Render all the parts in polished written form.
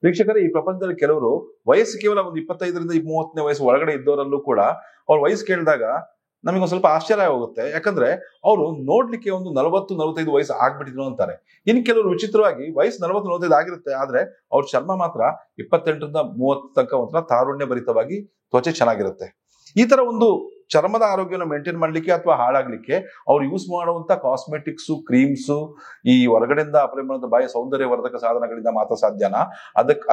ವೀಕ್ಷಕರೇ, ಈ ಪ್ರಪಂಚದಲ್ಲಿ ಕೆಲವರು ವಯಸ್ಸು ಕೇವಲ ಒಂದು 25ರಿಂದ 30ನೇ ವಯಸ್ಸು ಒಳಗಡೆ ಇದ್ದವರಲ್ಲೂ ಕೂಡ ಅವ್ರ ವಯಸ್ಸು ಕೇಳಿದಾಗ ನಮಗೆ ಒಂದು ಸ್ವಲ್ಪ ಆಶ್ಚರ್ಯ ಹೋಗುತ್ತೆ. ಯಾಕಂದ್ರೆ ಅವರು ನೋಡ್ಲಿಕ್ಕೆ ಒಂದು 40-45 ವಯಸ್ಸು ಆಗ್ಬಿಟ್ಟಿದ್ರು ಅಂತಾರೆ. ಇನ್ನು ಕೆಲವರು ವಿಚಿತ್ರವಾಗಿ ವಯಸ್ಸು 40-45 ಆಗಿರುತ್ತೆ, ಆದ್ರೆ ಅವ್ರ ಚರ್ಮ ಮಾತ್ರ 28ರಿಂದ 30 ತನಕ ಒಂಥರ ತಾರುಣ್ಯ ಭರಿತವಾಗಿ ತ್ವಚೆ ಚೆನ್ನಾಗಿರುತ್ತೆ. ಈ ತರ ಒಂದು ಚರ್ಮದ ಆರೋಗ್ಯನ ಮೇಂಟೈನ್ ಮಾಡ್ಲಿಕ್ಕೆ ಅಥವಾ ಹಾಳಾಗ್ಲಿಕ್ಕೆ ಅವ್ರು ಯೂಸ್ ಮಾಡುವಂತ ಕಾಸ್ಮೆಟಿಕ್ಸು, ಕ್ರೀಮ್ಸು, ಈ ಹೊರಗಡೆಯಿಂದ ಅಪ್ಲೈ ಮಾಡುವಂತ ಬಾಯ ಸೌಂದರ್ಯವರ್ಧಕ ಸಾಧನಗಳಿಂದ ಮಾತ್ರ ಸಾಧ್ಯನಾ,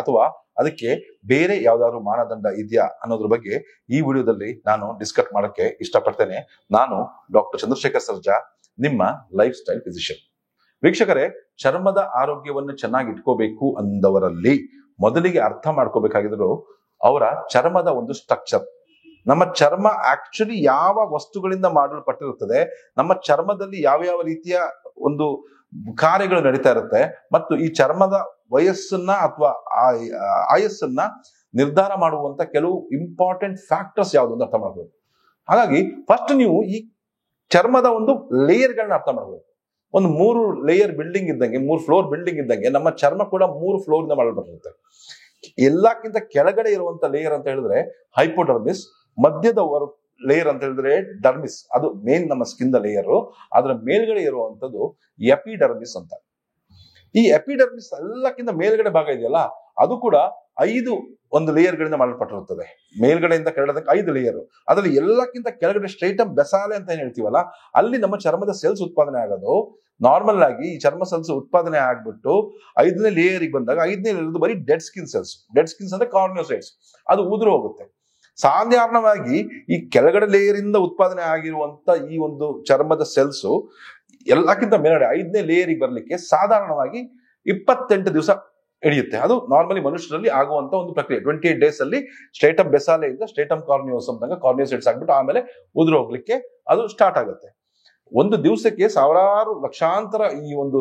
ಅಥವಾ ಅದಕ್ಕೆ ಬೇರೆ ಯಾವ್ದಾದ್ರು ಮಾನದಂಡ ಇದೆಯಾ ಅನ್ನೋದ್ರ ಬಗ್ಗೆ ಈ ವಿಡಿಯೋದಲ್ಲಿ ನಾನು ಡಿಸ್ಕಸ್ ಮಾಡಕ್ಕೆ ಇಷ್ಟಪಡ್ತೇನೆ. ನಾನು ಡಾಕ್ಟರ್ ಚಂದ್ರಶೇಖರ್ ಸರ್ಜಾ, ನಿಮ್ಮ ಲೈಫ್ ಸ್ಟೈಲ್ ಫಿಸಿಷಿಯನ್. ವೀಕ್ಷಕರೇ, ಚರ್ಮದ ಆರೋಗ್ಯವನ್ನು ಚೆನ್ನಾಗಿ ಇಟ್ಕೋಬೇಕು ಅಂದವರಲ್ಲಿ ಮೊದಲಿಗೆ ಅರ್ಥ ಮಾಡ್ಕೋಬೇಕಾಗಿದ್ರು ಅವರ ಚರ್ಮದ ಒಂದು ಸ್ಟ್ರಕ್ಚರ್. ನಮ್ಮ ಚರ್ಮ ಆಕ್ಚುಲಿ ಯಾವ ವಸ್ತುಗಳಿಂದ ಮಾಡಲ್ಪಟ್ಟಿರುತ್ತದೆ, ನಮ್ಮ ಚರ್ಮದಲ್ಲಿ ಯಾವ ಯಾವ ರೀತಿಯ ಒಂದು ಕಾರ್ಯಗಳು ನಡೀತಾ ಇರುತ್ತೆ, ಮತ್ತು ಈ ಚರ್ಮದ ವಯಸ್ಸನ್ನ ಅಥವಾ ಆಯಸ್ಸನ್ನ ನಿರ್ಧಾರ ಮಾಡುವಂತ ಕೆಲವು ಇಂಪಾರ್ಟೆಂಟ್ ಫ್ಯಾಕ್ಟರ್ಸ್ ಯಾವುದು ಅಂತ ಅರ್ಥ ಮಾಡಬೇಕು. ಹಾಗಾಗಿ ಫಸ್ಟ್ ನೀವು ಈ ಚರ್ಮದ ಒಂದು ಲೇಯರ್ಗಳನ್ನ ಅರ್ಥ ಮಾಡಬೇಕು. ಒಂದು 3 ಲೇಯರ್ ಬಿಲ್ಡಿಂಗ್ ಇದ್ದಂಗೆ, 3 ಫ್ಲೋರ್ ಬಿಲ್ಡಿಂಗ್ ಇದ್ದಂಗೆ ನಮ್ಮ ಚರ್ಮ ಕೂಡ 3 ಫ್ಲೋರ್ ಇಂದ ಮಾಡಲ್ಪಟ್ಟಿರುತ್ತೆ. ಎಲ್ಲಕ್ಕಿಂತ ಕೆಳಗಡೆ ಇರುವಂತ ಲೇಯರ್ ಅಂತ ಹೇಳಿದ್ರೆ ಹೈಪೋಡರ್ಮಿಸ್, ಮಧ್ಯದ ಲೇಯರ್ ಅಂತ ಹೇಳಿದ್ರೆ ಡರ್ಮಿಸ್, ಅದು ಮೇನ್ ನಮ್ಮ ಸ್ಕಿನ್ ದ ಲೇಯರ್. ಅದರ ಮೇಲ್ಗಡೆ ಇರುವಂತದ್ದು ಎಪಿಡರ್ಮಿಸ್ ಅಂತ. ಈ ಎಪಿಡರ್ಮಿಸ್ ಎಲ್ಲಕ್ಕಿಂತ ಮೇಲ್ಗಡೆ ಭಾಗ ಇದೆಯಲ್ಲ, ಅದು ಕೂಡ 5 ಒಂದು ಲೇಯರ್ ಗಳಿಂದ ಮಾಡಲ್ಪಟ್ಟಿರುತ್ತದೆ. ಮೇಲ್ಗಡೆಯಿಂದ ಕೆಳಗಡೆ 5 ಲೇಯರ್. ಅದರಲ್ಲಿ ಎಲ್ಲಕ್ಕಿಂತ ಕೆಳಗಡೆ ಸ್ಟ್ರೈಟಮ್ ಬೆಸಾಲೆ ಅಂತ ಏನ್ ಹೇಳ್ತೀವಲ್ಲ, ಅಲ್ಲಿ ನಮ್ಮ ಚರ್ಮದ ಸೆಲ್ಸ್ ಉತ್ಪಾದನೆ ಆಗೋದು. ನಾರ್ಮಲ್ ಆಗಿ ಈ ಚರ್ಮ ಸೆಲ್ಸ್ ಉತ್ಪಾದನೆ ಆಗ್ಬಿಟ್ಟು 5ನೇ ಲೇಯರ್ಗೆ ಬಂದಾಗ 5ನೇ ಲೇಯರ್ ಬರೀ dead skin cells. Dead skins ಅಂದ್ರೆ ಕಾರ್ನಿಯೋಸೈಟ್ಸ್, ಅದು ಉದುರು ಹೋಗುತ್ತೆ. ಸಾಧಾರಣವಾಗಿ ಈ ಕೆಳಗಡೆ ಲೇಯರ್ ಇಂದ ಉತ್ಪಾದನೆ ಆಗಿರುವಂತ ಈ ಒಂದು ಚರ್ಮದ ಸೆಲ್ಸ್ ಎಲ್ಲಕ್ಕಿಂತ ಮೇಲ್ಗಡೆ 5ನೇ ಲೇಯರಿಗೆ ಬರ್ಲಿಕ್ಕೆ ಸಾಧಾರಣವಾಗಿ 28 ದಿವಸ ಹಿಡಿಯುತ್ತೆ. ಅದು ನಾರ್ಮಲಿ ಮನುಷ್ಯರಲ್ಲಿ ಆಗುವಂತ ಒಂದು ಪ್ರಕ್ರಿಯೆ. 28 ಡೇಸ್ ಅಲ್ಲಿ ಸ್ಟ್ರೈಟಮ್ ಬೆಸಾಲೆಯಿಂದ ಸ್ಟ್ರೈಟಮ್ ಕಾರ್ನಿಯೋಸಮ್ ತನಕ ಕಾರ್ನಿಯೋಸೈಟ್ಸ್ ಆಗ್ಬಿಟ್ಟು ಆಮೇಲೆ ಉದುರು ಹೋಗ್ಲಿಕ್ಕೆ ಅದು ಸ್ಟಾರ್ಟ್ ಆಗುತ್ತೆ. ಒಂದು ದಿವಸಕ್ಕೆ ಸಾವಿರಾರು ಲಕ್ಷಾಂತರ ಈ ಒಂದು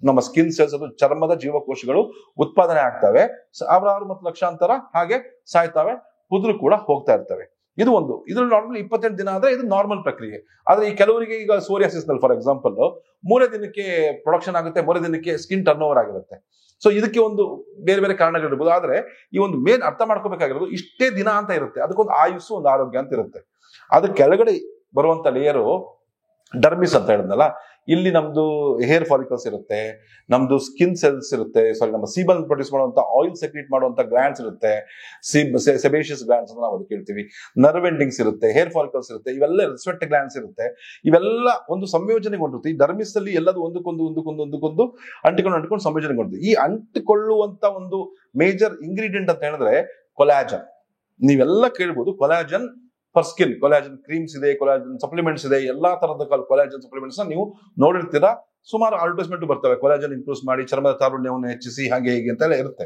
ನಮ್ಮ ಸ್ಕಿನ್ ಸೆಲ್ಸ್, ಅದು ಚರ್ಮದ ಜೀವಕೋಶಗಳು ಉತ್ಪಾದನೆ ಆಗ್ತವೆ. ಸಾವಿರಾರು ಮತ್ತು ಲಕ್ಷಾಂತರ ಹಾಗೆ ಸಾಯ್ತವೆ, ಉದುರು ಕೂಡ ಹೋಗ್ತಾ ಇರ್ತವೆ. ಇದು ಒಂದು. ಇದ್ರಲ್ಲಿ ನಾರ್ಮಲ್ 28 ದಿನ ಆದ್ರೆ ಇದು ನಾರ್ಮಲ್ ಪ್ರಕ್ರಿಯೆ. ಆದ್ರೆ ಈ ಕೆಲವರಿಗೆ ಈಗ ಸೋರಿಯಾಸಿಸ್ ನಲ್ಲಿ ಫಾರ್ ಎಕ್ಸಾಂಪಲ್ 3 ದಿನಕ್ಕೆ ಪ್ರೊಡಕ್ಷನ್ ಆಗುತ್ತೆ, 3 ದಿನಕ್ಕೆ ಸ್ಕಿನ್ ಟರ್ನ್ ಓವರ್ ಆಗಿರುತ್ತೆ. ಸೊ ಇದಕ್ಕೆ ಒಂದು ಬೇರೆ ಬೇರೆ ಕಾರಣಗಳಿರ್ಬೋದು. ಆದ್ರೆ ಈ ಒಂದು ಮೇನ್ ಅರ್ಥ ಮಾಡ್ಕೋಬೇಕಾಗಿರೋದು ಇಷ್ಟೇ ದಿನ ಅಂತ ಇರುತ್ತೆ. ಅದಕ್ಕೊಂದು ಆಯುಸ್ಸು, ಒಂದು ಆರೋಗ್ಯ ಅಂತ ಇರುತ್ತೆ. ಅದ್ರ ಕೆಳಗಡೆ ಬರುವಂತ ಲೇಯರು ಡರ್ಮಿಸ್ ಅಂತ ಹೇಳಿದ್ನಲ್ಲ, ಇಲ್ಲಿ ನಮ್ದು ಹೇರ್ ಫಾಲಿಕಲ್ಸ್ ಇರುತ್ತೆ, ನಮ್ದು ಸ್ಕಿನ್ ಸೆಲ್ಸ್ ಇರುತ್ತೆ, ನಮ್ಮ ಸೀಬಲ್ ಪ್ರೊಡ್ಯೂಸ್ ಮಾಡುವಂತ ಆಯಿಲ್ ಸೆಕ್ರೀಟ್ ಮಾಡುವಂತ ಗ್ಲ್ಯಾಂಡ್ಸ್ ಇರುತ್ತೆ, ಸೆಬೇಷಿಯಸ್ ಗ್ಲ್ಯಾಂಡ್ಸ್ ಅಂತ ನಾವು ಅದಕ್ಕೆ ಹೇಳ್ತೀವಿ. ನರ್ವ್ ಎಂಡಿಂಗ್ಸ್ ಇರುತ್ತೆ, ಹೇರ್ ಫಾಲಿಕಲ್ಸ್ ಇರುತ್ತೆ, ಇವೆಲ್ಲ ಸ್ವೆಟ್ ಗ್ಲ್ಯಾಂಡ್ಸ್ ಇರುತ್ತೆ. ಇವೆಲ್ಲ ಒಂದು ಸಂಯೋಜನೆಗೊಂಡಿರುತ್ತೆ. ಈ ಡರ್ಮಿಸ್ ಅಲ್ಲಿ ಎಲ್ಲದು ಒಂದಕ್ಕೊಂದು ಅಂಟಿಕೊಂಡು ಸಂಯೋಜನೆಗೊಂಡಿರುತ್ತೆ. ಈ ಅಂಟಿಕೊಳ್ಳುವಂತ ಒಂದು ಮೇಜರ್ ಇಂಗ್ರೀಡಿಯೆಂಟ್ ಅಂತ ಹೇಳಿದ್ರೆ ಕೊಲಾಜನ್. ನೀವೆಲ್ಲ ಕೇಳ್ಬೋದು, collagen for skin, collagen creams ಇದೆ, ಕೊಲಾಜನ್ ಸಪ್ಲಿಮೆಂಟ್ಸ್ ಇದೆ, ಎಲ್ಲಾ ತರದ ಕೊಲಾಜನ್ ಸಪ್ಲಿಮೆಂಟ್ಸ್ ನೀವು ನೋಡಿರ್ತೀರಾ. ಸುಮಾರು ಅಡ್ವರ್ಟೈಸ್ಮೆಂಟ್ ಬರ್ತವೆ, ಕೊಲಾಜನ್ ಇಂಪ್ರೂವ್ ಮಾಡಿ ಚರ್ಮದ ತಾರುಣ್ಯವನ್ನು ಹೆಚ್ಚಿಸಿ, ಹಾಗೆ ಹೀಗೆ ಅಂತೆಲ್ಲ ಇರುತ್ತೆ.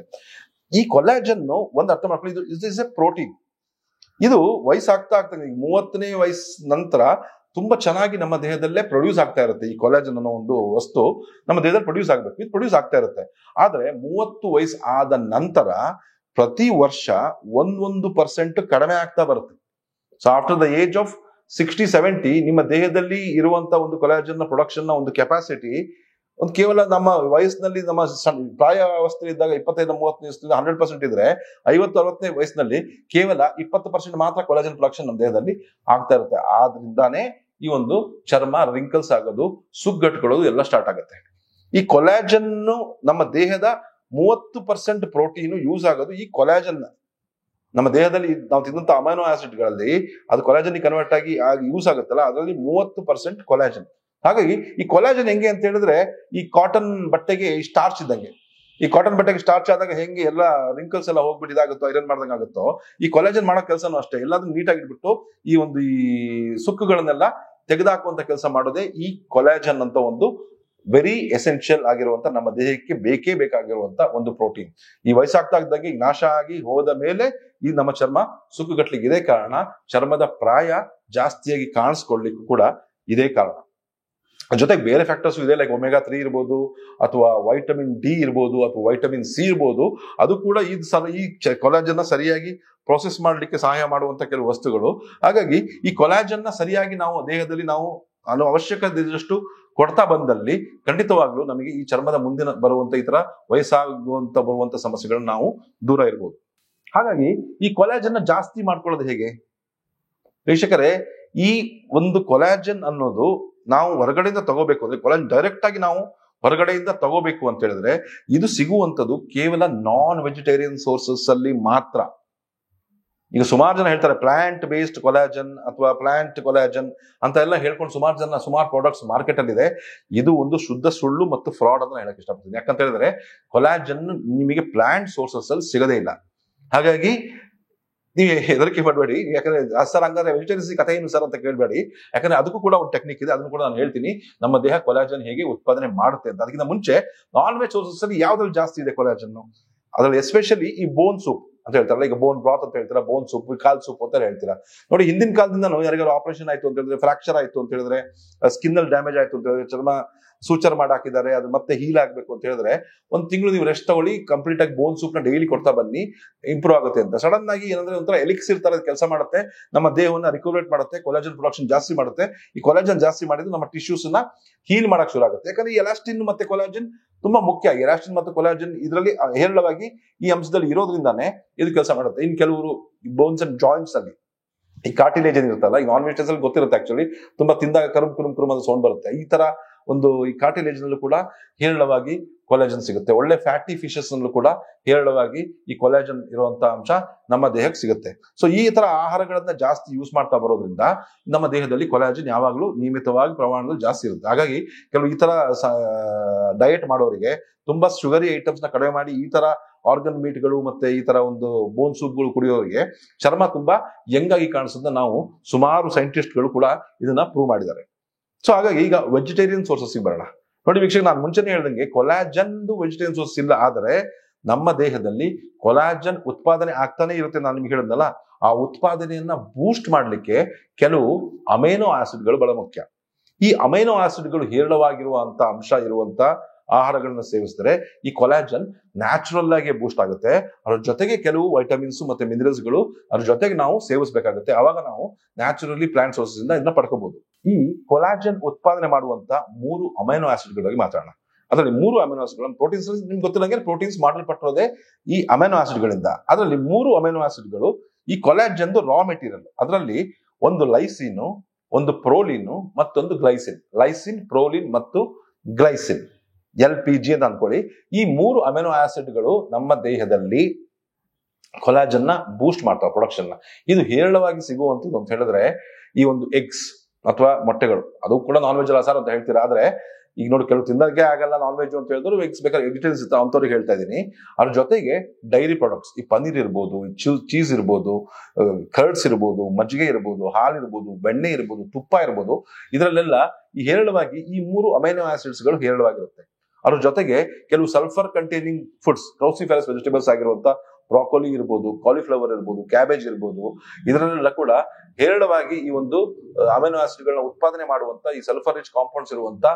ಈ ಕೊಲಾಜನ್ ಒಂದು ಅರ್ಥ ಮಾಡ್ಕೊಳ್ಳಿ, ಇದು ಇಸ್ ಎ ಪ್ರೋಟೀನ್. ಇದು ವಯಸ್ಸಾಗ್ತಾ 30ನೇ ವಯಸ್ಸು ನಂತರ ತುಂಬಾ ಚೆನ್ನಾಗಿ ನಮ್ಮ ದೇಹದಲ್ಲೇ ಪ್ರೊಡ್ಯೂಸ್ ಆಗ್ತಾ ಇರುತ್ತೆ. ಈ ಕೊಲಾಜನ್ ಅನ್ನೋ ಒಂದು ವಸ್ತು ನಮ್ಮ ದೇಹದಲ್ಲಿ ಪ್ರೊಡ್ಯೂಸ್ ಆಗ್ಬೇಕು, ಇದು ಪ್ರೊಡ್ಯೂಸ್ ಆಗ್ತಾ ಇರುತ್ತೆ. ಆದ್ರೆ 30 ವಯಸ್ಸು ಆದ ನಂತರ ಪ್ರತಿ ವರ್ಷ 1% ಕಡಿಮೆ ಆಗ್ತಾ ಬರುತ್ತೆ. So after the age of 60-70 ನಿಮ್ಮ ದೇಹದಲ್ಲಿ ಇರುವಂತ ಒಂದು ಕೊಲಾಜನ್ ನ ಪ್ರೊಡಕ್ಷನ್ ನ ಒಂದು ಕೆಪಾಸಿಟಿ ಒಂದು ಕೇವಲ ನಮ್ಮ ವಯಸ್ಸಿನಲ್ಲಿ, ನಮ್ಮ ಪ್ರಾಯಾವಸ್ಥೆ ಇದ್ದಾಗ 25-30 ವಯಸ್ಸಿನಿಂದ 100% ಇದ್ರೆ 50-60ನೇ ವಯಸ್ಸಿನಲ್ಲಿ ಕೇವಲ 20% ಮಾತ್ರ ಕೊಲಾಜನ್ ಪ್ರೊಡಕ್ಷನ್ ನಮ್ಮ ದೇಹದಲ್ಲಿ ಆಗ್ತಾ ಇರುತ್ತೆ. ಆದ್ರಿಂದಾನೇ ಈ ಒಂದು ಚರ್ಮ ರಿಂಕಲ್ಸ್ ಆಗೋದು, ಸುಗ್ಗಟ್ಕೊಳ್ಳೋದು ಎಲ್ಲ ಸ್ಟಾರ್ಟ್ ಆಗುತ್ತೆ. ಈ ಕೊಲಾಜನ್ ನಮ್ಮ ದೇಹದ 30% ಪ್ರೋಟೀನ್ ಯೂಸ್ ಆಗೋದು ಈ ಕೊಲಾಜನ್. ನಮ್ಮ ದೇಹದಲ್ಲಿ ನಾವು ತಿನ್ನಂತ ಅಮೈನೋ ಆಸಿಡ್ಗಳಲ್ಲಿ ಅದು ಕೊಲಾಜನ್ ಕನ್ವರ್ಟ್ ಆಗಿ ಯೂಸ್ ಆಗುತ್ತಲ್ಲ, ಅದರಲ್ಲಿ 30% ಕೊಲಾಜನ್. ಹಾಗಾಗಿ ಈ ಕೊಲಾಜನ್ ಹೆಂಗೆ ಅಂತ ಹೇಳಿದ್ರೆ ಈ ಕಾಟನ್ ಬಟ್ಟೆಗೆ ಸ್ಟಾರ್ಚ್ ಇದ್ದಂಗೆ. ಈ ಕಾಟನ್ ಬಟ್ಟೆಗೆ ಸ್ಟಾರ್ಚ್ ಆದಾಗ ಹೆಂಗೆ ಎಲ್ಲ ರಿಂಕಲ್ಸ್ ಎಲ್ಲ ಹೋಗ್ಬಿಟ್ಟು ಇದಾಗುತ್ತೋ, ಐರನ್ ಮಾಡ್ದಂಗೆ ಆಗುತ್ತೋ, ಈ ಕೊಲಾಜನ್ ಮಾಡೋ ಕೆಲಸನೂ ಅಷ್ಟೇ. ಎಲ್ಲದನ್ನು ನೀಟಾಗಿ ಇಟ್ಬಿಟ್ಟು ಈ ಸುಕ್ಕುಗಳನ್ನೆಲ್ಲ ತೆಗೆದಾಕುವಂತ ಕೆಲಸ ಮಾಡೋದೇ ಈ ಕೊಲಾಜನ್ ಅಂತ ಒಂದು ವೆರಿ ಎಸೆನ್ಷಿಯಲ್ ಆಗಿರುವಂತ, ನಮ್ಮ ದೇಹಕ್ಕೆ ಬೇಕೇ ಬೇಕಾಗಿರುವಂತ ಒಂದು ಪ್ರೋಟೀನ್. ಈ ವಯಸ್ಸಾಗ್ತಾ ಇದ್ದಂಗೆ ನಾಶ ಆಗಿ ಹೋದ ಮೇಲೆ ಈ ನಮ್ಮ ಚರ್ಮ ಸುಕ್ಕುಗಟ್ಲಿಕ್ಕೆ ಇದೇ ಕಾರಣ. ಚರ್ಮದ ಪ್ರಾಯ ಜಾಸ್ತಿಯಾಗಿ ಕಾಣಿಸ್ಕೊಳ್ಳಿಕ್ಕೂ ಕೂಡ ಇದೇ ಕಾರಣ. ಜೊತೆಗೆ ಬೇರೆ ಫ್ಯಾಕ್ಟರ್ಸ್ ಇದೆ, ಲೈಕ್ ಒಮೆಗಾ 3 ಇರ್ಬೋದು, ಅಥವಾ ವೈಟಮಿನ್ ಡಿ ಇರ್ಬೋದು, ಅಥವಾ ವೈಟಮಿನ್ ಸಿ ಇರ್ಬೋದು. ಅದು ಕೂಡ ಈ ಕೊಲಾಜನ್ ಸರಿಯಾಗಿ ಪ್ರೊಸೆಸ್ ಮಾಡ್ಲಿಕ್ಕೆ ಸಹಾಯ ಮಾಡುವಂತ ಕೆಲವು ವಸ್ತುಗಳು. ಹಾಗಾಗಿ ಈ ಕೊಲಾಜನ್ ಸರಿಯಾಗಿ ನಾವು ದೇಹದಲ್ಲಿ ನಾವು ಅವಶ್ಯಕತೆ ಇದ್ದಷ್ಟು ಕೊಡ್ತಾ ಬಂದಲ್ಲಿ ಖಂಡಿತವಾಗ್ಲೂ ನಮಗೆ ಈ ಚರ್ಮದ ಮುಂದಿನ ಬರುವಂತ ಈ ತರ ಬರುವಂತ ಸಮಸ್ಯೆಗಳನ್ನ ನಾವು ದೂರ ಇರ್ಬೋದು. ಹಾಗಾಗಿ ಈ ಕೊಲಾಜನ್ ಜಾಸ್ತಿ ಮಾಡ್ಕೊಳ್ಳೋದು ಹೇಗೆ ವೀಕ್ಷಕರೇ? ಈ ಒಂದು ಕೊಲಾಜನ್ ಅನ್ನೋದು ನಾವು ಹೊರಗಡೆಯಿಂದ ತಗೋಬೇಕು ಅಂದ್ರೆ, ಕೊಲಾಜನ್ ಡೈರೆಕ್ಟ್ ಆಗಿ ನಾವು ಹೊರಗಡೆಯಿಂದ ತಗೋಬೇಕು ಅಂತ ಹೇಳಿದ್ರೆ ಇದು ಸಿಗುವಂತದ್ದು ಕೇವಲ ನಾನ್ ವೆಜಿಟೇರಿಯನ್ ಸೋರ್ಸಸ್ ಅಲ್ಲಿ ಮಾತ್ರ. ಈಗ ಸುಮಾರು ಜನ ಹೇಳ್ತಾರೆ ಪ್ಲಾಂಟ್ ಬೇಸ್ಡ್ ಕೊಲಾಜನ್ ಅಥವಾ ಪ್ಲಾಂಟ್ ಕೊಲಾಜನ್ ಅಂತ ಎಲ್ಲ ಹೇಳ್ಕೊಂಡು ಸುಮಾರು ಪ್ರಾಡಕ್ಟ್ಸ್ ಮಾರ್ಕೆಟ್ ಅಲ್ಲಿ ಇದೆ. ಇದು ಒಂದು ಶುದ್ಧ ಸುಳ್ಳು ಮತ್ತು ಫ್ರಾಡ್ ಅಂತ ಹೇಳಕ್ ಇಷ್ಟಪಡ್ತೀನಿ. ಯಾಕಂತ ಹೇಳಿದ್ರೆ ಕೊಲಾಜನ್ ನಿಮಗೆ ಪ್ಲಾಂಟ್ ಸೋರ್ಸಸ್ ಅಲ್ಲಿ ಸಿಗದೇ ಇಲ್ಲ. ಹಾಗಾಗಿ ನೀವು ಹೆದರಿಕೆ ಮಾಡಬೇಡಿ. ಯಾಕಂದ್ರೆ ಸರ್ ಹಂಗಾದ್ರೆ ವೆಜಿಟೇರಿಯನ್ಸ್ ಕಥೆ ಏನು ಸರ್ ಅಂತ ಕೇಳಬೇಡಿ. ಯಾಕಂದ್ರೆ ಅದಕ್ಕೂ ಕೂಡ ಒಂದು ಟೆಕ್ನಿಕ್ ಇದೆ, ಅದನ್ನು ಕೂಡ ನಾನು ಹೇಳ್ತೀನಿ. ನಮ್ಮ ದೇಹ ಕೊಲಾಜನ್ ಹೇಗೆ ಉತ್ಪಾದನೆ ಮಾಡುತ್ತೆ ಅಂತ. ಅದಕ್ಕಿಂತ ಮುಂಚೆ ನಾನ್ ವೆಜ್ ಸೋರ್ಸಸ್ ಅಲ್ಲಿ ಯಾವ್ದ್ರಲ್ಲಿ ಜಾಸ್ತಿ ಇದೆ ಕೊಲಾಜನ್? ಅದ್ರಲ್ಲಿ ಎಸ್ಪೆಷಲಿ ಈ ಬೋನ್ ಸೂಪ್ ಅಂತ ಹೇಳ್ತಾರಲ್ಲ, ಈಗ ಬೋನ್ ಬ್ರಾತ್ ಅಂತ ಹೇಳ್ತೀರಾ, ಬೋನ್ ಸೂಪ್, ಕಾಲ್ ಸೂಪ್ ಅಂತ ಹೇಳ್ತೀರಾ ನೋಡಿ. ಹಿಂದಿನ ಕಾಲದಿಂದ ಯಾರಿಗಾರು ಆಪರೇಷನ್ ಆಯ್ತು ಅಂತ ಹೇಳಿದ್ರೆ, ಫ್ರಾಕ್ಚರ್ ಆಯ್ತು ಅಂತ ಹೇಳಿದ್ರೆ, ಸ್ಕಿನ್ ಅಲ್ಲಿ ಡ್ಯಾಮೇಜ್ ಆಯ್ತು ಅಂತ ಹೇಳಿದ್ರೆ, ಚರ್ಮ ಸೂಚರ್ ಮಾಡಾಕಿದ್ದಾರೆ, ಅದು ಮತ್ತೆ ಹೀಲ್ ಆಗ್ಬೇಕು ಅಂತ ಹೇಳಿದ್ರೆ ಒಂದು ತಿಂಗಳು ನೀವು ರೆಸ್ಟ್ ತಗೊಳ್ಳಿ, ಕಂಪ್ಲೀಟ್ ಆಗಿ ಬೋನ್ ಸೂಪ್ ನ ಡೈಲಿ ಕೊಡ್ತಾ ಬನ್ನಿ, ಇಂಪ್ರೂವ್ ಆಗುತ್ತೆ ಅಂತ. ಸಡನ್ ಆಗಿ ಏನಂದ್ರೆ ಒಂಥರ ಎಲಿಕ್ಸಿರ್ ತರ ಕೆಲಸ ಮಾಡುತ್ತೆ, ನಮ್ಮ ದೇಹವನ್ನ ರಿಕವರೇಟ್ ಮಾಡುತ್ತೆ, ಕೊಲಾಜನ್ ಪ್ರೊಡಕ್ಷನ್ ಜಾಸ್ತಿ ಮಾಡುತ್ತೆ. ಈ ಕೊಲಾಜನ್ ಜಾಸ್ತಿ ಮಾಡಿದ್ರೆ ನಮ್ಮ ಟಿಶ್ಯೂಸ್ ನ ಹೀಲ್ ಮಾಡಕ್ ಶುರು ಆಗುತ್ತೆ. ಯಾಕಂದ್ರೆ ಈ ಎಲಾಸ್ಟಿನ್ ಮತ್ತೆ ಕೊಲಾಜನ್ ತುಂಬಾ ಮುಖ್ಯ. ಎಲಾಸ್ಟಿನ್ ಮತ್ತು ಕೊಲಾಜನ್ ಇದರಲ್ಲಿ ಹೇರಳವಾಗಿ ಈ ಅಂಶದಲ್ಲಿ ಇರೋದ್ರಿಂದಾನೇ ಇದು ಕೆಲಸ ಮಾಡುತ್ತೆ. ಇನ್ ಕೆಲವರು ಬೋನ್ಸ್ ಅಂಡ್ ಜಾಯಿಂಟ್ಸ್ ಅಲ್ಲಿ ಈ ಕಾರ್ಟಿಲೇಜ್ ಇರುತ್ತಲ್ಲ, ಈ ನಾನ್ ವೆಜಿಟೇರಿಯನ್ಸ್ ಅಲ್ಲಿ ಗೊತ್ತಿರುತ್ತೆ ಆಕ್ಚುಲಿ, ತುಂಬಾ ತಿಂದಾಗ ಕರುಮ್ ಅಂತ ಸೌಂಡ್ ಬರುತ್ತೆ. ಈ ತರ ಒಂದು ಈ ಕಾರ್ಟಿಲೇಜ್ ನಲ್ಲೂ ಕೂಡ ಹೇರಳವಾಗಿ ಕೊಲಾಜನ್ ಸಿಗುತ್ತೆ. ಒಳ್ಳೆ ಫ್ಯಾಟಿ ಫಿಶಸ್ ನಲ್ಲೂ ಕೂಡ ಹೇರಳವಾಗಿ ಈ ಕೊಲಾಜನ್ ಇರುವಂತ ಅಂಶ ನಮ್ಮ ದೇಹಕ್ಕೆ ಸಿಗುತ್ತೆ. ಸೊ ಈ ತರ ಆಹಾರಗಳನ್ನ ಜಾಸ್ತಿ ಯೂಸ್ ಮಾಡ್ತಾ ಬರೋದ್ರಿಂದ ನಮ್ಮ ದೇಹದಲ್ಲಿ ಕೊಲಾಜನ್ ಯಾವಾಗಲೂ ನಿಯಮಿತವಾಗಿ ಪ್ರಮಾಣದಲ್ಲಿ ಜಾಸ್ತಿ ಇರುತ್ತೆ. ಹಾಗಾಗಿ ಕೆಲವು ಈ ತರ ಡಯಟ್ ಮಾಡೋರಿಗೆ ತುಂಬಾ ಶುಗರಿ ಐಟಮ್ಸ್ ನ ಕಡಿಮೆ ಮಾಡಿ ಈ ತರ ಆರ್ಗನ್ ಮೀಟ್ಗಳು ಮತ್ತೆ ಈ ತರ ಒಂದು ಬೋನ್ ಸೂಪ್ಗಳು ಕುಡಿಯೋರಿಗೆ ಚರ್ಮ ತುಂಬಾ ಯಂಗಾಗಿ ಕಾಣಿಸೋದನ್ನ ನಾವು ಸುಮಾರು ಸೈಂಟಿಸ್ಟ್ಗಳು ಕೂಡ ಇದನ್ನ ಪ್ರೂವ್ ಮಾಡಿದ್ದಾರೆ. ಸೊ ಹಾಗಾಗಿ ಈಗ ವೆಜಿಟೇರಿಯನ್ ಸೋರ್ಸಸ್ ಬರೋಣ. ನೋಡಿ ವೀಕ್ಷಕ, ನಾನು ಮುಂಚೆನೆ ಹೇಳ್ದಂಗೆ ಕೊಲಾಜನ್ ವೆಜಿಟೇರಿಯನ್ ಸೋರ್ಸ್ ಇಲ್ಲ, ಆದರೆ ನಮ್ಮ ದೇಹದಲ್ಲಿ ಕೊಲಾಜನ್ ಉತ್ಪಾದನೆ ಆಗ್ತಾನೆ ಇರುತ್ತೆ. ನಾನು ನಿಮ್ಗೆ ಹೇಳಿದ್ನಲ್ಲ, ಆ ಉತ್ಪಾದನೆಯನ್ನ ಬೂಸ್ಟ್ ಮಾಡ್ಲಿಕ್ಕೆ ಕೆಲವು ಅಮೈನೋ ಆಸಿಡ್ಗಳು ಬಹಳ ಮುಖ್ಯ. ಈ ಅಮೈನೋ ಆಸಿಡ್ಗಳು ಹೇರಳವಾಗಿರುವಂತ ಅಂಶ ಇರುವಂತ ಆಹಾರಗಳನ್ನ ಸೇವಿಸಿದ್ರೆ ಈ ಕೊಲಾಜನ್ ನ್ಯಾಚುರಲ್ ಆಗಿ ಬೂಸ್ಟ್ ಆಗುತ್ತೆ. ಅದ್ರ ಜೊತೆಗೆ ಕೆಲವು ವೈಟಮಿನ್ಸ್ ಮತ್ತೆ ಮಿನರಲ್ಸ್ಗಳು ಅದ್ರ ಜೊತೆಗೆ ನಾವು ಸೇವಿಸಬೇಕಾಗುತ್ತೆ. ಅವಾಗ ನಾವು ನ್ಯಾಚುರಲಿ ಪ್ಲಾಂಟ್ ಸೋರ್ಸಸ್ ಇಂದ ಇದನ್ನ ಪಡ್ಕೋಬಹುದು. ಈ ಕೊಲಾಜನ್ ಉತ್ಪಾದನೆ ಮಾಡುವಂತ 3 ಅಮೈನೋ ಆಸಿಡ್ಗಳ ಬಗ್ಗೆ ಮಾತಾಡೋಣ. ಅದರಲ್ಲಿ 3 ಅಮೈನೋ ಆಸಿಡ್ಗಳು ಪ್ರೋಟೀನ್ಸ್, ನಿಮ್ಗೆ ಗೊತ್ತಿಲ್ಲಂಗೆ ಪ್ರೋಟೀನ್ಸ್ ಮಾಡಲ್ಪಟ್ಟಿರೋದೇ ಈ ಅಮೈನೋ ಆಸಿಡ್ಗಳಿಂದ. ಅದರಲ್ಲಿ 3 ಅಮೈನೋ ಆಸಿಡ್ಗಳು ಈ ಕೊಲಾಜನ್ ರಾ ಮೆಟೀರಿಯಲ್. ಅದರಲ್ಲಿ ಒಂದು ಲೈಸಿನ್, ಒಂದು ಪ್ರೋಲಿನ್, ಮತ್ತೊಂದು ಗ್ಲೈಸಿನ್. ಲೈಸಿನ್, ಪ್ರೋಲಿನ್ ಮತ್ತು ಗ್ಲೈಸಿನ್, LPG ಅಂತ ಅನ್ಕೊಳ್ಳಿ. ಈ 3 ಅಮೈನೋ ಆಸಿಡ್ಗಳು ನಮ್ಮ ದೇಹದಲ್ಲಿ ಕೊಲಾಜನ್ ನ ಬೂಸ್ಟ್ ಮಾಡ್ತಾವೆ, ಪ್ರೊಡಕ್ಷನ್ ನ. ಇದು ಹೇರಳವಾಗಿ ಸಿಗುವಂತದ್ದು ಅಂತ ಹೇಳಿದ್ರೆ ಈ ಒಂದು ಎಗ್ಸ್ ಅಥವಾ ಮೊಟ್ಟೆಗಳು. ಅದು ಕೂಡ ನಾನ್ ವೆಜ್ ಅಲ್ಲ ಸರ್ ಅಂತ ಹೇಳ್ತೀರಾ, ಆದ್ರೆ ಈಗ ನೋಡಿ ಕೆಲವು ತಿನ್ನೋಕೆ ಆಗಲ್ಲ ನಾನ್ ವೆಜ್ ಅಂತ ಹೇಳಿದ್ರು ಎಗ್ಸ್ ಬೇಕಾದ್ರೆ ವೆಜಿಟೇರಿಯನ್ಸ್ ಇರ್ತಾವೆ ಅಂತವ್ರಿಗೆ ಹೇಳ್ತಾ ಇದ್ದೀನಿ. ಅದ್ರ ಜೊತೆಗೆ ಡೈರಿ ಪ್ರಾಡಕ್ಟ್ಸ್, ಈ ಪನ್ನೀರ್ ಇರ್ಬೋದು, ಚೀಸ್ ಇರ್ಬೋದು, ಕರ್ಡ್ಸ್ ಇರ್ಬೋದು, ಮಜ್ಜಿಗೆ ಇರ್ಬೋದು, ಹಾಲು ಇರ್ಬೋದು, ಬೆಣ್ಣೆ ಇರ್ಬೋದು, ತುಪ್ಪ ಇರ್ಬೋದು, ಇದರಲ್ಲೆಲ್ಲ ಈ ಹೇರಳವಾಗಿ ಈ 3 ಅಮೈನೋ ಆಸಿಡ್ಸ್ಗಳು ಹೇರಳವಾಗಿರುತ್ತೆ. ಅದ್ರ ಜೊತೆಗೆ ಕೆಲವು ಸಲ್ಫರ್ ಕಂಟೈನಿಂಗ್ ಫುಡ್ಸ್, ಕ್ರೌಸಿಫೆರಸ್ ವೆಜಿಟೇಬಲ್ಸ್ ಆಗಿರುವಂತ ಬ್ರಾಕೊಲಿ ಇರ್ಬೋದು, ಕಾಲಿಫ್ಲವರ್ ಇರ್ಬೋದು, ಕ್ಯಾಬೇಜ್ ಇರ್ಬೋದು, ಇದರಲ್ಲೆಲ್ಲ ಕೂಡ ಹೇರಳವಾಗಿ ಈ ಒಂದು ಅಮೈನೋ ಆಸಿಡ್ಗಳನ್ನ ಉತ್ಪಾದನೆ ಮಾಡುವಂತ ಈ ಸಲ್ಫರ್ ರಿಚ್ ಕಾಂಪೌಂಡ್ಸ್ ಇರುವಂತ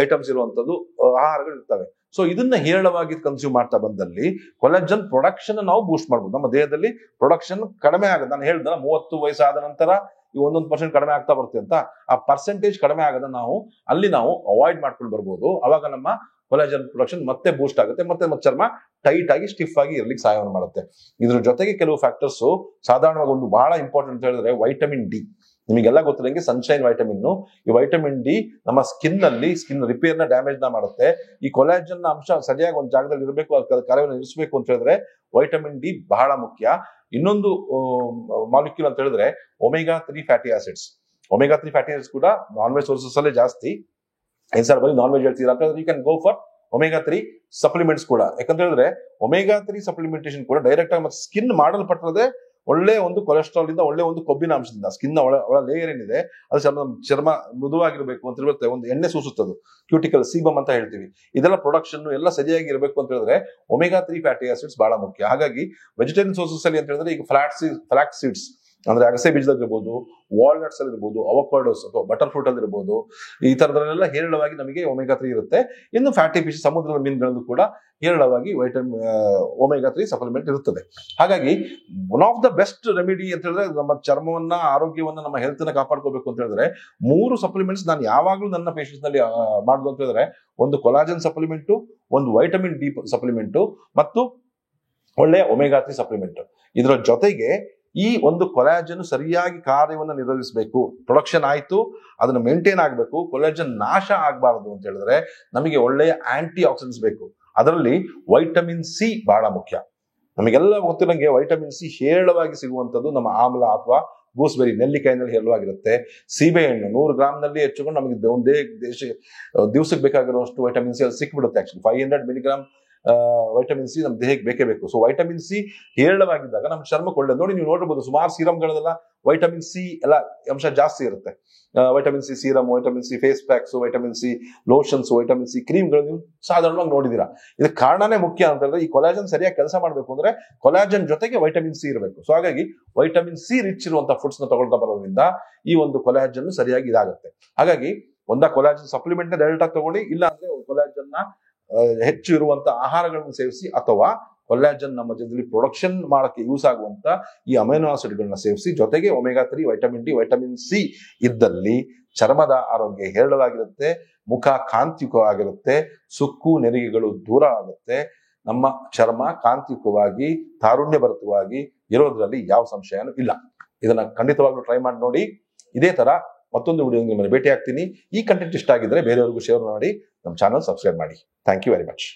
ಐಟಮ್ಸ್ ಇರುವಂತದ್ದು ಆಹಾರಗಳು ಇರ್ತವೆ. ಸೊ ಇದನ್ನ ಹೇರಳವಾಗಿ ಕನ್ಸ್ಯೂಮ್ ಮಾಡ್ತಾ ಬಂದಲ್ಲಿ ಕೊಲಾಜನ್ ಪ್ರೊಡಕ್ಷನ್ ನಾವು ಬೂಸ್ಟ್ ಮಾಡ್ಬೋದು. ನಮ್ಮ ದೇಹದಲ್ಲಿ ಪ್ರೊಡಕ್ಷನ್ ಕಡಿಮೆ ಆಗುತ್ತೆ. ನಾನು ಹೇಳ್ದ 30 ವಯಸ್ಸಾದ ನಂತರ ಈ 1% ಕಡಿಮೆ ಆಗ್ತಾ ಬರುತ್ತೆ ಅಂತ. ಆ ಪರ್ಸೆಂಟೇಜ್ ಕಡಿಮೆ ಆಗದ ನಾವು ಅವಾಯ್ಡ್ ಮಾಡ್ಕೊಂಡು ಬರ್ಬೋದು. ಅವಾಗ ನಮ್ಮ ಕೊಲಾಜನ್ ಪ್ರೊಡಕ್ಷನ್ ಮತ್ತೆ ಬೂಸ್ಟ್ ಆಗುತ್ತೆ, ಮತ್ತೆ ಚರ್ಮ ಟೈಟ್ ಆಗಿ ಸ್ಟಿಫ್ ಆಗಿ ಇರ್ಲಿಕ್ಕೆ ಸಹಾಯವನ್ನು ಮಾಡುತ್ತೆ. ಇದ್ರ ಜೊತೆಗೆ ಕೆಲವು ಫ್ಯಾಕ್ಟರ್ಸ್ ಸಾಧಾರಣವಾಗಿ ಒಂದು ಬಹಳ ಇಂಪಾರ್ಟೆಂಟ್ ಅಂತ ಹೇಳಿದ್ರೆ ವೈಟಮಿನ್ ಡಿ. ನಿಮಗೆಲ್ಲ ಗೊತ್ತಿರಂಗೆ ಸನ್ಶೈನ್ ವೈಟಮಿನ್. ಈ ವೈಟಮಿನ್ ಡಿ ನಮ್ಮ ಸ್ಕಿನ್ ರಿಪೇರ್ ನ ಡ್ಯಾಮೇಜ್ ನ ಮಾಡುತ್ತೆ. ಈ ಕೊಲಾಜನ್ ಅಂಶ ಸರಿಯಾಗಿ ಒಂದು ಜಾಗದಲ್ಲಿ ಇರಬೇಕು, ಕಾರ್ಯವನ್ನು ನಿರ್ವಹಿಸಬೇಕು ಅಂತ ಹೇಳಿದ್ರೆ ವೈಟಮಿನ್ ಡಿ ಬಹಳ ಮುಖ್ಯ. ಇನ್ನೊಂದು ಮಾಲಿಕ್ಯೂಲ್ ಅಂತ ಹೇಳಿದ್ರೆ omega 3 fatty acids. Omega 3 fatty acids ಕೂಡ ನಾನ್ ವೆಜ್ ಸೋರ್ಸಸ್ ಅಲ್ಲೇ ಜಾಸ್ತಿ. ಸರ್ ಬರೀ ನಾನ್ ವೆಜ್ ಹೇಳ್ತೀರಾ ಅಂತ you can go for omega 3 supplements ಕೂಡ. ಯಾಕಂತ ಹೇಳಿದ್ರೆ ಒಮೆಗಾ 3 ಸಪ್ಲಿಮೆಂಟೇಷನ್ ಕೂಡ ಡೈರೆಕ್ಟ್ ಆಗಿ ಮತ್ತೆ ಸ್ಕಿನ್ ಮಾಡಲ್ಪಟ್ಟಿರೋದೇ ಒಳ್ಳೆ ಒಂದು ಕೊಲೆಸ್ಟ್ರಾಲ್ ಇಂದ, ಒಳ್ಳೆ ಒಂದು ಕೊಬ್ಬಿನ ಅಂಶದಿಂದ. ಸ್ಕಿನ್ ಒಳ ಲೇಯರ್ ಏನಿದೆ ಅದು ಚರ್ಮ ಮೃದುವಾಗಿರ್ಬೇಕು ಅಂತ ಹೇಳಿರುತ್ತೆ. ಒಂದು ಎಣ್ಣೆ ಸೂಸುತ್ತದೆ, ಕ್ಯೂಟಿಕಲ್ ಸೀಬಮ್ ಅಂತ ಹೇಳ್ತೀವಿ. ಇದೆಲ್ಲ ಪ್ರೊಡಕ್ಷನ್ ಎಲ್ಲ ಸರಿಯಾಗಿ ಇರಬೇಕು ಅಂತ ಹೇಳಿದ್ರೆ ಒಮೆಗಾ 3 ಫ್ಯಾಟಿ ಆಸಿಡ್ಸ್ ಬಹಳ ಮುಖ್ಯ. ಹಾಗಾಗಿ ವೆಜಿಟೇರಿಯನ್ ಸೋರ್ಸಸ್ ಅಲ್ಲಿ ಅಂತ ಹೇಳಿದ್ರೆ ಈಗ ಫ್ಲಾಕ್ಸ್ ಸೀಡ್ಸ್ ಅಂದ್ರೆ ಅಗಸೆ ಬೀಜದಲ್ಲಿರ್ಬೋದು, ವಾಲ್ನಟ್ಸ್ ಅಲ್ಲಿ ಇರ್ಬೋದು, ಅವಕಾಡೋಸ್ ಅಥವಾ ಬಟರ್ ಫ್ರೂಟ್ ಅಲ್ಲಿ ಇರ್ಬೋದು, ಈ ತರದ್ರಲ್ಲೆಲ್ಲ ಹೇರಳವಾಗಿ ನಮಗೆ ಒಮೆಗಾ 3 ಇರುತ್ತೆ. ಇನ್ನು ಫ್ಯಾಟಿ ಫಿಶ್, ಸಮುದ್ರದ ಮೀನುಗಳಲ್ಲೂ ಕೂಡ ಹೇರಳವಾಗಿ ಒಮೆಗಾ 3 ಸಪ್ಲಿಮೆಂಟ್ ಇರುತ್ತದೆ. ಹಾಗಾಗಿ one of the best remedy ಅಂತ ಹೇಳಿದ್ರೆ, ನಮ್ಮ ಚರ್ಮವನ್ನ, ಆರೋಗ್ಯವನ್ನ, ನಮ್ಮ ಹೆಲ್ತ್ ನ ಕಾಪಾಡ್ಕೋಬೇಕು ಅಂತ ಹೇಳಿದ್ರೆ 3 ಸಪ್ಲಿಮೆಂಟ್ಸ್ ನಾನು ಯಾವಾಗ್ಲೂ ನನ್ನ ಪೇಷಂಟ್ಸ್ ನಲ್ಲಿ ಮಾಡುದು ಅಂತ ಹೇಳಿದ್ರೆ, ಒಂದು ಕೊಲಾಜನ್ ಸಪ್ಲಿಮೆಂಟ್, ಒಂದು ವೈಟಮಿನ್ ಡಿ ಸಪ್ಲಿಮೆಂಟ್ ಮತ್ತು ಒಳ್ಳೆಯ ಒಮೆಗಾ 3 ಸಪ್ಲಿಮೆಂಟ್. ಇದರ ಜೊತೆಗೆ ಈ ಒಂದು ಕೊಲಾಜನ್ ಸರಿಯಾಗಿ ಕಾರ್ಯವನ್ನು ನಿರ್ವಹಿಸಬೇಕು. ಪ್ರೊಡಕ್ಷನ್ ಆಯ್ತು, ಅದನ್ನು ಮೇಂಟೈನ್ ಆಗಬೇಕು. ಕೊಲಾಜನ್ ನಾಶ ಆಗಬಾರದು ಅಂತ ಹೇಳಿದ್ರೆ ನಮಗೆ ಒಳ್ಳೆಯ ಆಂಟಿ ಆಕ್ಸಿಡೆಂಟ್ಸ್ ಬೇಕು. ಅದರಲ್ಲಿ ವೈಟಮಿನ್ ಸಿ ಬಹಳ ಮುಖ್ಯ. ನಮಗೆಲ್ಲ ಗೊತ್ತಿರಂಗೆ ವೈಟಮಿನ್ ಸಿ ಹೇರಳವಾಗಿ ಸಿಗುವಂತದ್ದು ನಮ್ಮ ಆಮ್ಲ ಅಥವಾ ಗೂಸ್ಬೆರಿ, ನೆಲ್ಲಿಕಾಯಿನಲ್ಲಿ ಹೇರಳವಾಗಿರುತ್ತೆ. ಸೀಬೆಹಣ್ಣು 100 ಗ್ರಾಮ್ನಲ್ಲಿ ಹೆಚ್ಚುಕೊಂಡು ನಮಗೆ ದಿವಸಕ್ಕೆ ಬೇಕಾಗಿರುವಷ್ಟು ವೈಟಮಿನ್ ಸಿ ಅಲ್ಲಿ ಸಿಕ್ಬಿಡುತ್ತೆ. ಆಕ್ಚುಲಿ 500 ಮಿಲಿಗ್ರಾಮ್ ವೈಟಮಿನ್ ಸಿ ನಮ್ಮ ದೇಹಕ್ಕೆ ಬೇಕೇ ಬೇಕು. ಸೊ ವೈಟಮಿನ್ ಸಿ ಹೇರಳವಾಗಿದ್ದಾಗ ನಮ್ಮ ಚರ್ಮಕ್ಕೆ ಒಳ್ಳೆ. ನೋಡಿ, ನೀವು ನೋಡಬಹುದು ಸುಮಾರು ಸೀರಮ್ಗಳಲ್ಲೆಲ್ಲ ವೈಟಮಿನ್ ಸಿ ಎಲ್ಲ ಅಂಶ ಜಾಸ್ತಿ ಇರುತ್ತೆ. Vitamin C serum, vitamin C face packs, vitamin C lotions, vitamin C ಕ್ರೀಮ್ಗಳು ನೀವು ಸಾಧಾರಣವಾಗಿ ನೋಡಿದೀರಾ. ಇದಕ್ಕೆ ಕಾರಣನೇ ಮುಖ್ಯ ಅಂತ ಹೇಳಿದ್ರೆ, ಈ ಕೊಲಾಜನ್ ಸರಿಯಾಗಿ ಕೆಲಸ ಮಾಡಬೇಕು ಅಂದ್ರೆ ಕೊಲಾಜನ್ ಜೊತೆಗೆ ವೈಟಮಿನ್ ಸಿ ಇರಬೇಕು. ಸೊ ಹಾಗಾಗಿ ವೈಟಮಿನ್ ಸಿ ರಿಚ್ ಇರುವಂತಹ ಫುಡ್ಸ್ ನ ತಗೊಳ್ತಾ ಬರೋದ್ರಿಂದ ಈ ಒಂದು ಕೊಲಾಜನ್ ಸರಿಯಾಗಿ ಇದಾಗುತ್ತೆ. ಹಾಗಾಗಿ ಕೊಲಾಜನ್ ಸಪ್ಲಿಮೆಂಟ್ ಡೈರೆಕ್ಟ್ ಆಗಿ ತಗೊಳ್ಳಿ, ಇಲ್ಲ ಅಂದ್ರೆ ಕೊಲಾಜನ್ ನ ಹೆಚ್ಚು ಇರುವಂತ ಆಹಾರಗಳನ್ನು ಸೇವಿಸಿ, ಅಥವಾ ಕೊಲಾಜನ್ ನಮ್ಮ ಜೊತೆಲಿ ಪ್ರೊಡಕ್ಷನ್ ಮಾಡಕ್ಕೆ ಯೂಸ್ ಆಗುವಂತ ಈ ಅಮೈನೋ ಆಸಿಡ್ಗಳನ್ನ ಸೇವಿಸಿ, ಜೊತೆಗೆ omega 3, vitamin D, vitamin C ಇದ್ದಲ್ಲಿ ಚರ್ಮದ ಆರೋಗ್ಯ ಹೇರಳವಾಗಿರುತ್ತೆ, ಮುಖ ಕಾಂತಿಯುತವಾಗಿರುತ್ತೆ, ಸುಕ್ಕು ನೆರಿಗೆಗಳು ದೂರ ಆಗುತ್ತೆ, ನಮ್ಮ ಚರ್ಮ ಕಾಂತಿಯುತವಾಗಿ ತಾರುಣ್ಯಭರಿತವಾಗಿ ಇರೋದ್ರಲ್ಲಿ ಯಾವ ಸಂಶಯನೂ ಇಲ್ಲ. ಇದನ್ನ ಖಂಡಿತವಾಗ್ಲೂ ಟ್ರೈ ಮಾಡಿ ನೋಡಿ. ಇದೇ ತರ ಮತ್ತೊಂದು ವಿಡಿಯೋ ನಿಮ್ಮನ್ನು ಭೇಟಿ ಆಗ್ತೀನಿ. ಈ ಕಂಟೆಂಟ್ ಇಷ್ಟ ಆಗಿದ್ರೆ ಬೇರೆಯವರಿಗೂ ಶೇರ್ ಮಾಡಿ, ನಮ್ಮ ಚಾನಲ್ ಸಬ್ಸ್ಕ್ರೈಬ್ ಮಾಡಿ. Thank you very much.